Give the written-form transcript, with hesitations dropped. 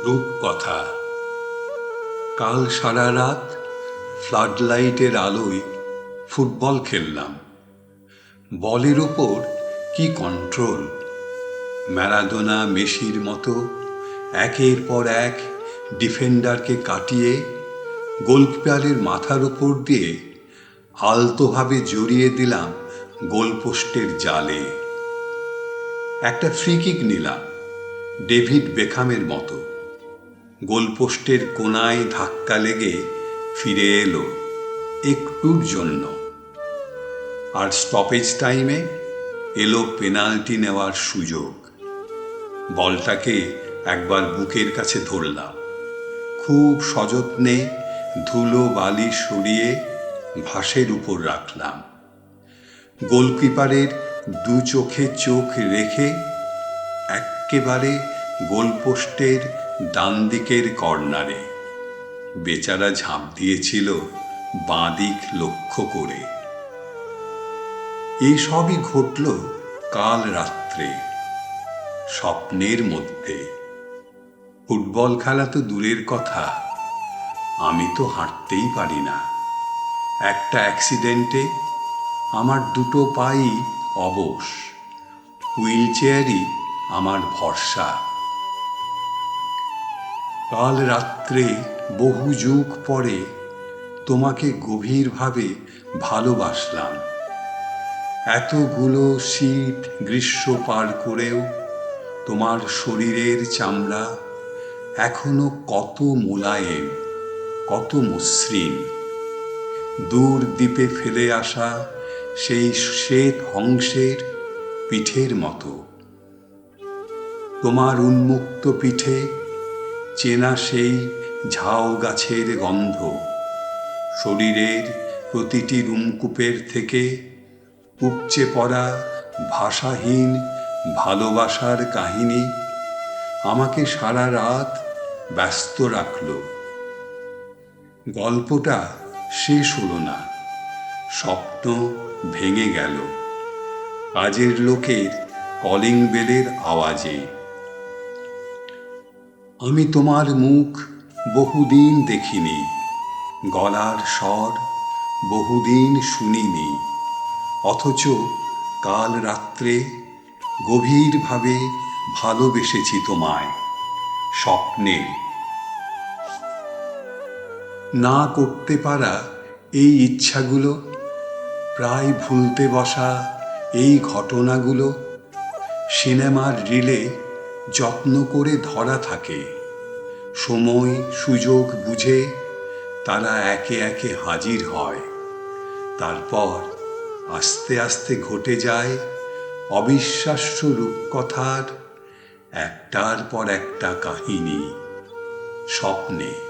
রূপকথা। কাল সারা রাত ফ্লাড লাইটের আলোয় ফুটবল খেললাম। বলের ওপর কি কন্ট্রোল! ম্যারাডোনা মেসির মতো একের পর এক ডিফেন্ডারকে কাটিয়ে গোলকিপারের মাথার ওপর দিয়ে আলতোভাবে জড়িয়ে দিলাম গোলপোস্টের জালে। একটা ফ্রি কিক নিলাম ডেভিড বেকহামের মতো। গোলপোস্টের কোনায় ধাক্কা লেগে ফিরে এলো একটুর জন্য। আর স্টপেজ টাইমে এলো পেনাল্টি নেওয়ার সুযোগ। বলটাকে একবার বুকের কাছে ধরলাম, খুব সযত্নে ধুলো বালি সরিয়ে ঘাসের উপর রাখলাম। গোলকিপারের দু চোখে চোখ রেখে এক্কেবারে গোলপোস্টের ডান দিকের কর্নারে। বেচারা ঝাঁপ দিয়েছিল বাঁ দিক লক্ষ্য করে। এসবই ঘটল কাল রাত্রে, স্বপ্নের মধ্যে। ফুটবল খেলা তো দূরের কথা, আমি তো হাঁটতেই পারি না। একটা অ্যাক্সিডেন্টে আমার দুটো পাই অবশ। হুইল চেয়ারই আমার ভরসা। কাল রাত্রে বহু যুগ পরে তোমাকে গভীরভাবে ভালোবাসলাম। এতগুলো শীত গ্রীষ্ম পার করেও তোমার শরীরের চামড়া এখনো কত মোলায়েম, কত মসৃণ। দূর দ্বীপে ফেলে আসা সেই শ্বেত হংসের পিঠের মতো। তোমার উন্মুক্ত পিঠে চেনা সেই ঝাউ গাছের গন্ধ। শরীরের প্রতিটি রুমকূপের থেকে উপচে পড়া ভাষাহীন ভালোবাসার কাহিনী আমাকে সারা রাত ব্যস্ত রাখল। গল্পটা শেষ হলো না, স্বপ্ন ভেঙে গেল কাজের লোকের কলিং বেলের আওয়াজে। আমি তোমার মুখ বহুদিন দেখিনি, গলার স্বর বহুদিন শুনিনি, অথচ কাল রাত্রে গভীরভাবে ভালোবেসেছি তোমায় স্বপ্নে। না করতে পারা এই ইচ্ছাগুলো, প্রায় ভুলতে বসা এই ঘটনাগুলো সিনেমার রিলে যত্ন করে ধরা থাকে। সময় সুযোগ বুঝে তারা একে একে হাজির হয়। তারপর আস্তে আস্তে ঘটে যায় অবিশ্বাস্য রূপকথার একটার পর একটা কাহিনী স্বপ্নে।